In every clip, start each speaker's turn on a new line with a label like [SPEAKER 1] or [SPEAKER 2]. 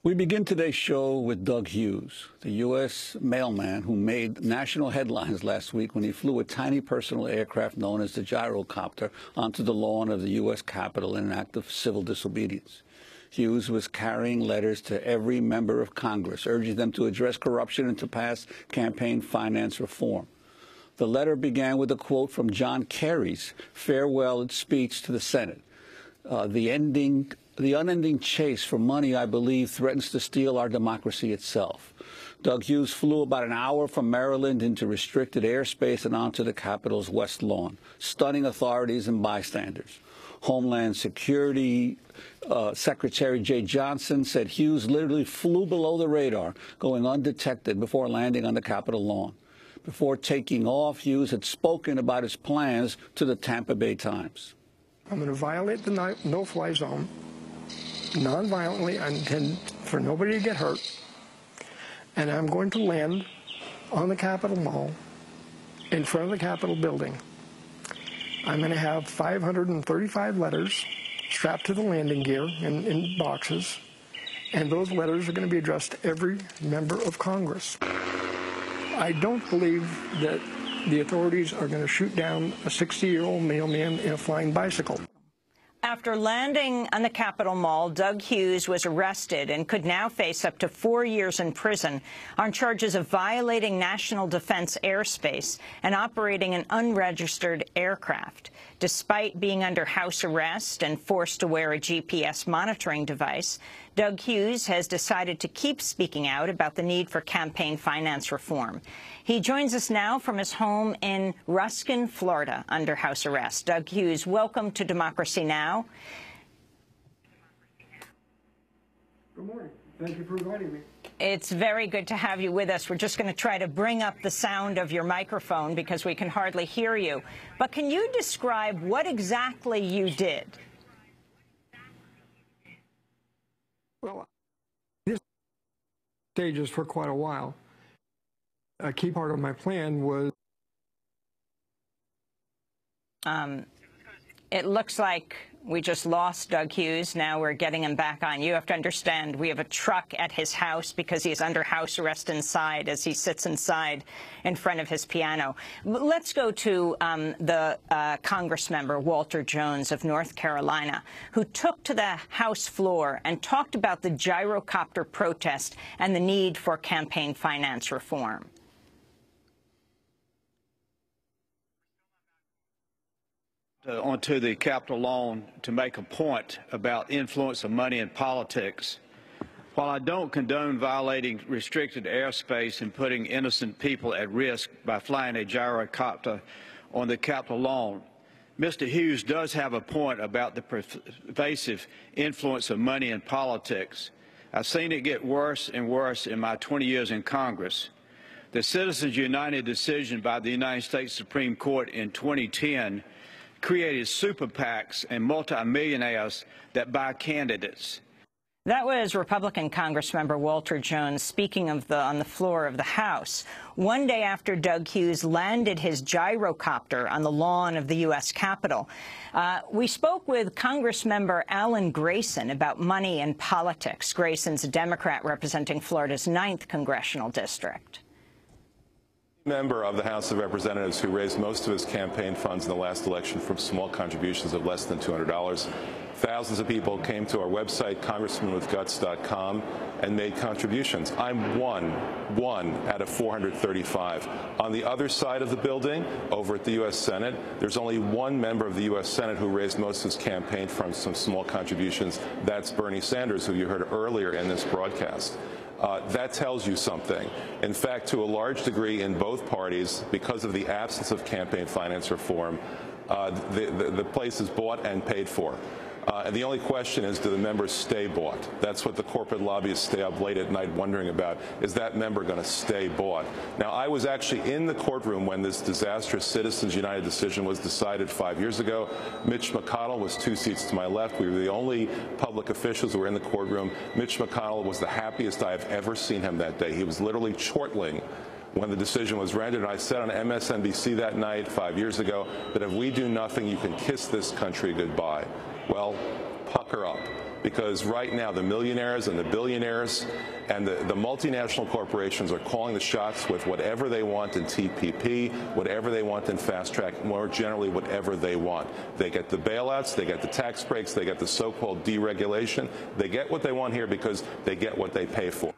[SPEAKER 1] We begin today's show with Doug Hughes, the U.S. mailman who made national headlines last week when he flew a tiny personal aircraft known as the Gyrocopter onto the lawn of the U.S. Capitol in an act of civil disobedience. Hughes was carrying letters to every member of Congress, urging them to address corruption and to pass campaign finance reform. The letter began with a quote from John Kerry's farewell speech to the Senate. The unending chase for money, I believe, threatens to steal our democracy itself. Doug Hughes flew about an hour from Maryland into restricted airspace and onto the Capitol's West Lawn, stunning authorities and bystanders. Homeland Security Secretary Jay Johnson said Hughes literally flew below the radar, going undetected before landing on the Capitol lawn. Before taking off, Hughes had spoken about his plans to the Tampa Bay Times.
[SPEAKER 2] I'm going to violate the no-fly zone non-violently. I intend for nobody to get hurt. And I'm going to land on the Capitol Mall in front of the Capitol building. I'm going to have 535 letters strapped to the landing gear in boxes, and those letters are going to be addressed to every member of Congress. I don't believe that the authorities are going to shoot down a 60-year-old mailman in a flying bicycle.
[SPEAKER 3] After landing on the Capitol Mall, Doug Hughes was arrested and could now face up to 4 years in prison on charges of violating national defense airspace and operating an unregistered aircraft. Despite being under house arrest and forced to wear a GPS monitoring device, Doug Hughes has decided to keep speaking out about the need for campaign finance reform. He joins us now from his home in Ruskin, Florida, under house arrest. Doug Hughes, welcome to Democracy Now!
[SPEAKER 2] Good morning. Thank you for inviting me.
[SPEAKER 3] It's very good to have you with us. We're just going to try to bring up the sound of your microphone because we can hardly hear you. But can you describe what exactly you did?
[SPEAKER 2] Well, this stages for quite a while. A key part of my plan was...
[SPEAKER 3] It looks like we just lost Doug Hughes. Now we're getting him back on. You have to understand, we have a truck at his house because he's under house arrest inside as he sits inside in front of his piano. Let's go to the Congress member, Walter Jones of North Carolina, who took to the House floor and talked about the Gyrocopter protest and the need for campaign finance reform.
[SPEAKER 4] Onto the Capitol lawn to make a point about influence of money in politics. While I don't condone violating restricted airspace and putting innocent people at risk by flying a gyrocopter on the Capitol lawn, Mr. Hughes does have a point about the pervasive influence of money in politics. I've seen it get worse and worse in my 20 years in Congress. The Citizens United decision by the United States Supreme Court in 2010 created super PACs and multimillionaires that buy candidates.
[SPEAKER 3] That was Republican Congressmember Walter Jones speaking on the floor of the House, one day after Doug Hughes landed his gyrocopter on the lawn of the U.S. Capitol. We spoke with Congressmember Alan Grayson about money and politics. Grayson's a Democrat representing Florida's 9th congressional district.
[SPEAKER 5] Member of the House of Representatives who raised most of his campaign funds in the last election from small contributions of less than $200. Thousands of people came to our website, congressmanwithguts.com, and made contributions. I'm one out of 435. On the other side of the building, over at the U.S. Senate, there's only one member of the U.S. Senate who raised most of his campaign from some small contributions. That's Bernie Sanders, who you heard earlier in this broadcast. That tells you something. In fact, to a large degree in both parties, because of the absence of campaign finance reform, the place is bought and paid for. And the only question is, do the members stay bought? That's what the corporate lobbyists stay up late at night wondering about. Is that member going to stay bought? Now, I was actually in the courtroom when this disastrous Citizens United decision was decided 5 years ago. Mitch McConnell was 2 seats to my left. We were the only public officials who were in the courtroom. Mitch McConnell was the happiest I have ever seen him that day. He was literally chortling when the decision was rendered. And I said on MSNBC that night 5 years ago that if we do nothing, you can kiss this country goodbye. Well, pucker up. because right now the millionaires and the billionaires and the multinational corporations are calling the shots with whatever they want in TPP, whatever they want in fast track, more generally whatever they want. They get the bailouts, they get the tax breaks, they get the so-called deregulation. They get what they want here because they get what they pay for.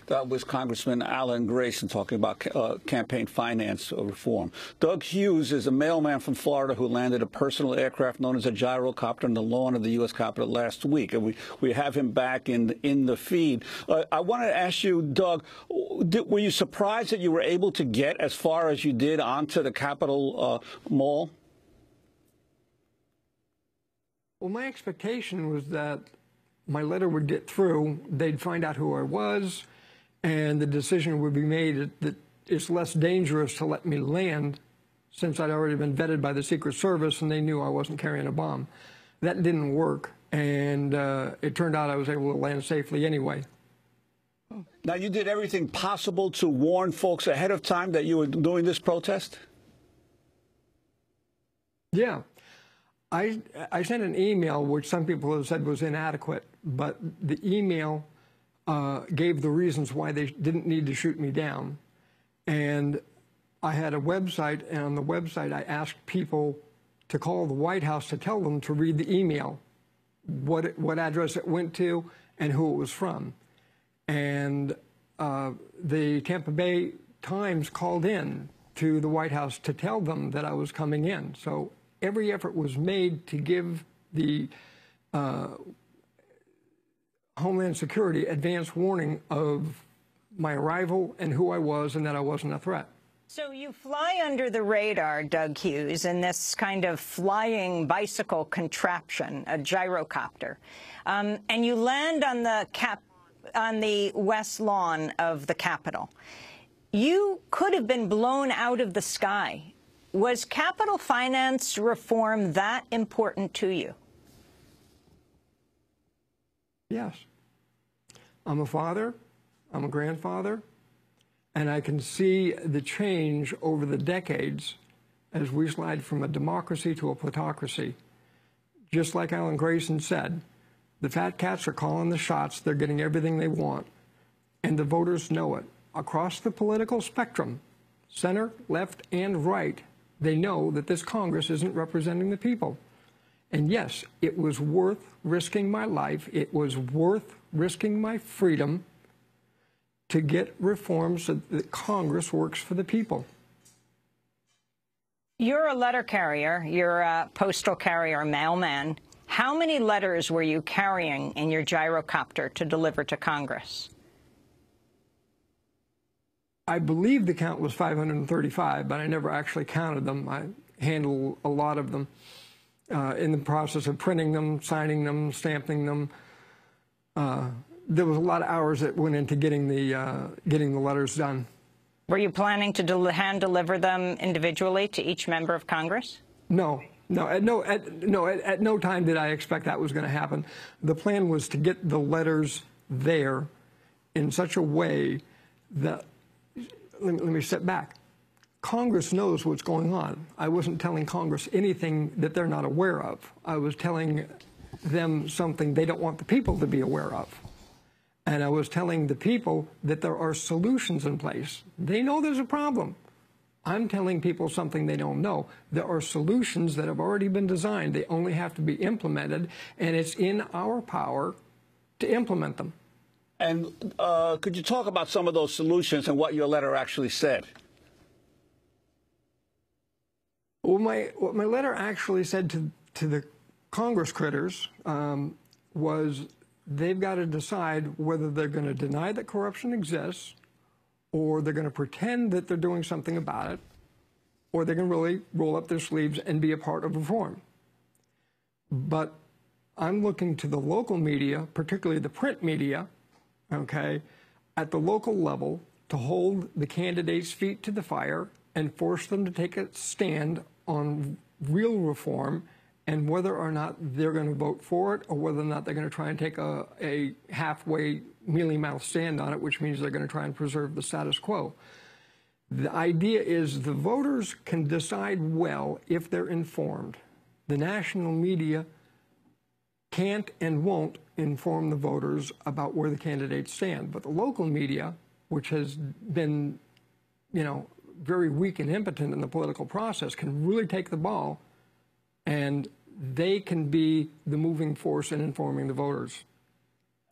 [SPEAKER 1] That was Congressman Alan Grayson talking about campaign finance reform. Doug Hughes is a mailman from Florida who landed a personal aircraft known as a Gyrocopter on the lawn of the U.S. Capitol last week, and we have him back in the feed. I wanted to ask you, Doug, were you surprised that you were able to get as far as you did onto the Capitol Mall?
[SPEAKER 2] Well, my expectation was that my letter would get through, they'd find out who I was, and the decision would be made that it's less dangerous to let me land since I'd already been vetted by the Secret Service and they knew I wasn't carrying a bomb. That didn't work, and it turned out I was able to land safely anyway.
[SPEAKER 1] Now, you did everything possible to warn folks ahead of time that you were doing this protest?
[SPEAKER 2] Yeah. I sent an email, which some people have said was inadequate, but the email gave the reasons why they didn't need to shoot me down. And I had a website, and on the website I asked people to call the White House to tell them to read the email, what address it went to and who it was from. And the Tampa Bay Times called in to the White House to tell them that I was coming in. So every effort was made to give the Homeland Security advance warning of my arrival and who I was and that I wasn't a threat.
[SPEAKER 3] So you fly under the radar, Doug Hughes, in this kind of flying bicycle contraption, a gyrocopter, and you land on the west lawn of the Capitol. You could have been blown out of the sky. Was Capitol finance reform that important to you?
[SPEAKER 2] Yes. I'm a father, I'm a grandfather, and I can see the change over the decades as we slide from a democracy to a plutocracy. Just like Alan Grayson said, the fat cats are calling the shots, they're getting everything they want, and the voters know it. Across the political spectrum, center, left, and right, they know that this Congress isn't representing the people. And yes, it was worth risking my life. It was worth risking my freedom to get reforms so that Congress works for the people.
[SPEAKER 3] You're a letter carrier. You're a postal carrier, mailman. How many letters were you carrying in your gyrocopter to deliver to Congress?
[SPEAKER 2] I believe the count was 535, but I never actually counted them. I handled a lot of them in the process of printing them, signing them, stamping them. There was a lot of hours that went into getting the letters done.
[SPEAKER 3] Were you planning to hand deliver them individually to each member of Congress?
[SPEAKER 2] No. At no time did I expect that was going to happen. The plan was to get the letters there in such a way that, let me step back. Congress knows what's going on. I wasn't telling Congress anything that they're not aware of. I was telling them something they don't want the people to be aware of. And I was telling the people that there are solutions in place. They know there's a problem. I'm telling people something they don't know. There are solutions that have already been designed. They only have to be implemented, and it's in our power to implement them.
[SPEAKER 1] And could you talk about some of those solutions and what your letter actually said?
[SPEAKER 2] Well, what my letter actually said to the Congress critters was they've got to decide whether they're going to deny that corruption exists, or they're going to pretend that they're doing something about it, or they're going to really roll up their sleeves and be a part of reform. But I'm looking to the local media, particularly the print media, okay, at the local level to hold the candidates' feet to the fire and force them to take a stand on real reform and whether or not they're going to vote for it or whether or not they're going to try and take a halfway mealy-mouthed stand on it, which means they're going to try and preserve the status quo. The idea is the voters can decide well if they're informed. The national media can't and won't inform the voters about where the candidates stand. But the local media, which has been, very weak and impotent in the political process, can really take the ball, and they can be the moving force in informing the voters.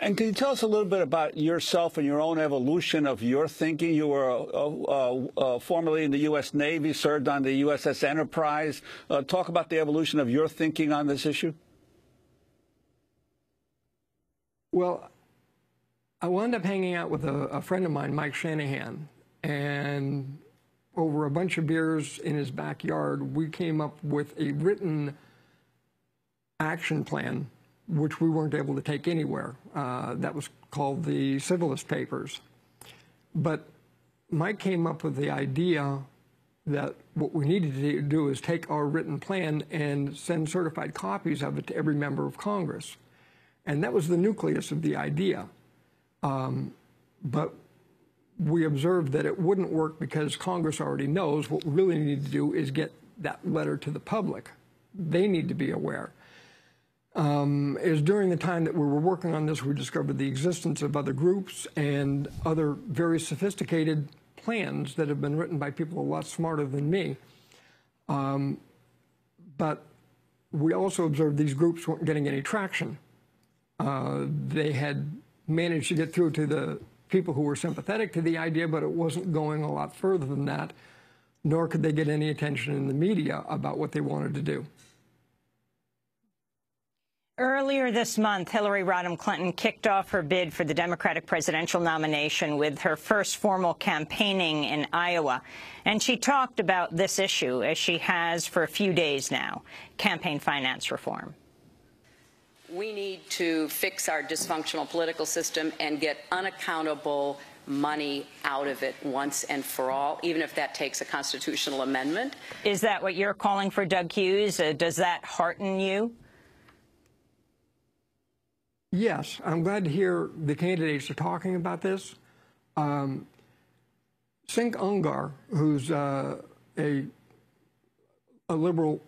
[SPEAKER 1] And can you tell us a little bit about yourself and your own evolution of your thinking? You were formerly in the U.S. Navy, served on the USS Enterprise. Talk about the evolution of your thinking on this issue.
[SPEAKER 2] Well, I wound up hanging out with a friend of mine, Mike Shanahan, and over a bunch of beers in his backyard, we came up with a written action plan, which we weren't able to take anywhere. That was called the Civilist Papers. But Mike came up with the idea that what we needed to do is take our written plan and send certified copies of it to every member of Congress. And that was the nucleus of the idea. But we observed that it wouldn't work because Congress already knows. What we really need to do is get that letter to the public. They need to be aware. It was during the time that we were working on this, we discovered the existence of other groups and other very sophisticated plans that have been written by people a lot smarter than me. But we also observed these groups weren't getting any traction. They had managed to get through to the people who were sympathetic to the idea, but it wasn't going a lot further than that, nor could they get any attention in the media about what they wanted to do.
[SPEAKER 3] Earlier this month, Hillary Rodham Clinton kicked off her bid for the Democratic presidential nomination with her first formal campaigning in Iowa. And she talked about this issue, as she has for a few days now, campaign finance reform.
[SPEAKER 6] We need to fix our dysfunctional political system and get unaccountable money out of it once and for all, even if that takes a constitutional amendment.
[SPEAKER 3] Is that what you're calling for, Doug Hughes? Does that hearten you?
[SPEAKER 2] Yes, I'm glad to hear the candidates are talking about this. Sink Ungar, who's a liberal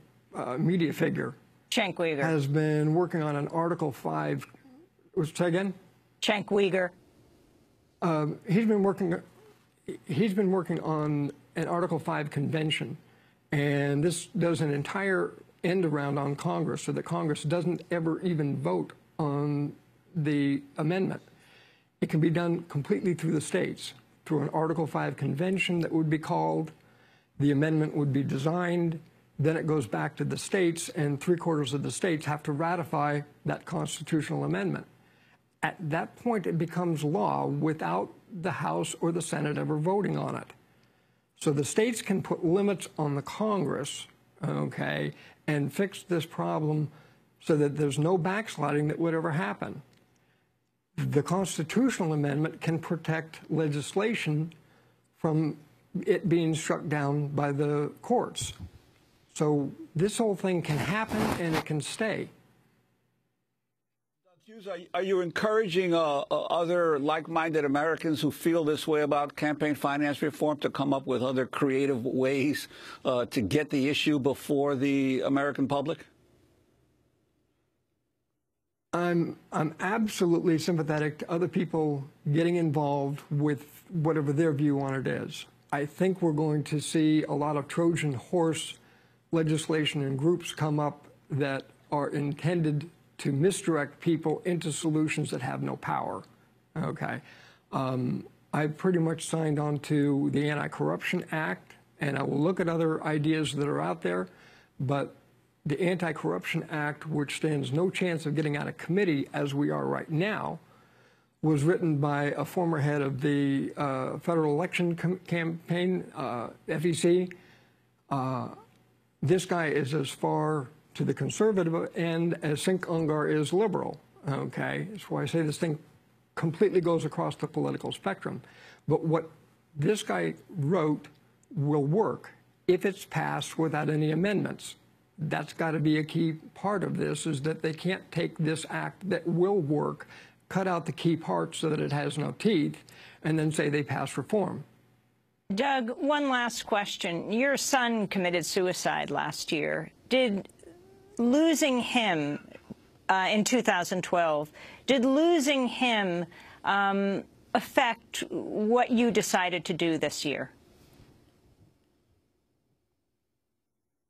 [SPEAKER 2] media figure,
[SPEAKER 3] Cenk Uygur
[SPEAKER 2] has been working on an Article 5. Say again?
[SPEAKER 3] Cenk Uygur.
[SPEAKER 2] He's been working on an Article 5 convention, and this does an entire end around on Congress so that Congress doesn't ever even vote on the amendment. It can be done completely through the states, through an Article 5 convention that would be called. The amendment would be designed. Then it goes back to the states, and 3/4 of the states have to ratify that constitutional amendment. At that point, it becomes law without the House or the Senate ever voting on it. So the states can put limits on the Congress, okay, and fix this problem so that there's no backsliding that would ever happen. The constitutional amendment can protect legislation from it being struck down by the courts. So this whole thing can happen and it can stay.
[SPEAKER 1] Hughes, are you encouraging other like-minded Americans who feel this way about campaign finance reform to come up with other creative ways to get the issue before the American public?
[SPEAKER 2] I'm absolutely sympathetic to other people getting involved with whatever their view on it is. I think we're going to see a lot of Trojan horse legislation and groups come up that are intended to misdirect people into solutions that have no power. Okay, I pretty much signed on to the Anti-Corruption Act, and I will look at other ideas that are out there, but the Anti-Corruption Act, which stands no chance of getting out of committee as we are right now, was written by a former head of the Federal Election Campaign, FEC. This guy is as far to the conservative end as Sink Ungar is liberal, okay? That's why I say this thing completely goes across the political spectrum. But what this guy wrote will work if it's passed without any amendments. That's got to be a key part of this, is that they can't take this act that will work, cut out the key parts so that it has no teeth, and then say they passed reform.
[SPEAKER 3] Doug, one last question. Your son committed suicide last year. Did losing him in 2012. Did losing him affect what you decided to do this year?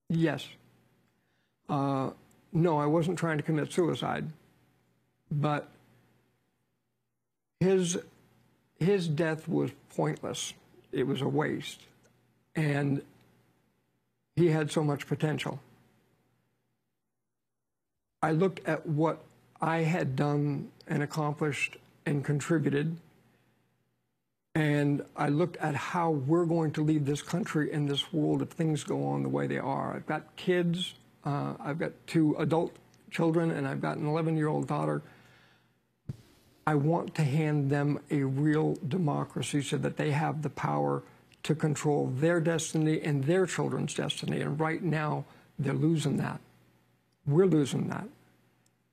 [SPEAKER 2] Yes. No, I wasn't trying to commit suicide, but his death was pointless. It was a waste, and he had so much potential. I looked at what I had done and accomplished and contributed, and I looked at how we're going to leave this country and this world if things go on the way they are. I've got kids. I've got 2 adult children, and I've got an 11-year-old daughter. I want to hand them a real democracy so that they have the power to control their destiny and their children's destiny. And right now, they're losing that. We're losing that.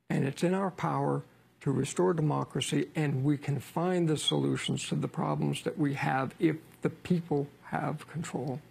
[SPEAKER 2] And it's in our power to restore democracy, and we can find the solutions to the problems that we have if the people have control.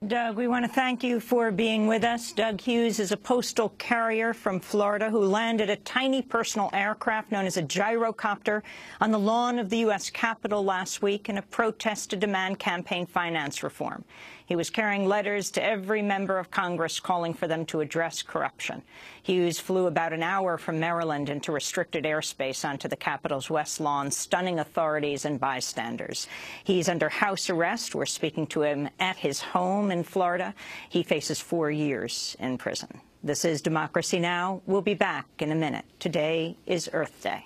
[SPEAKER 3] Doug, we want to thank you for being with us. Doug Hughes is a postal carrier from Florida who landed a tiny personal aircraft known as a Gyrocopter on the lawn of the U.S. Capitol last week in a protest to demand campaign finance reform. He was carrying letters to every member of Congress calling for them to address corruption. Hughes flew about an hour from Maryland into restricted airspace onto the Capitol's west lawn, stunning authorities and bystanders. He's under house arrest. We're speaking to him at his home in Florida. He faces 4 years in prison. This is Democracy Now! We'll be back in a minute. Today is Earth Day.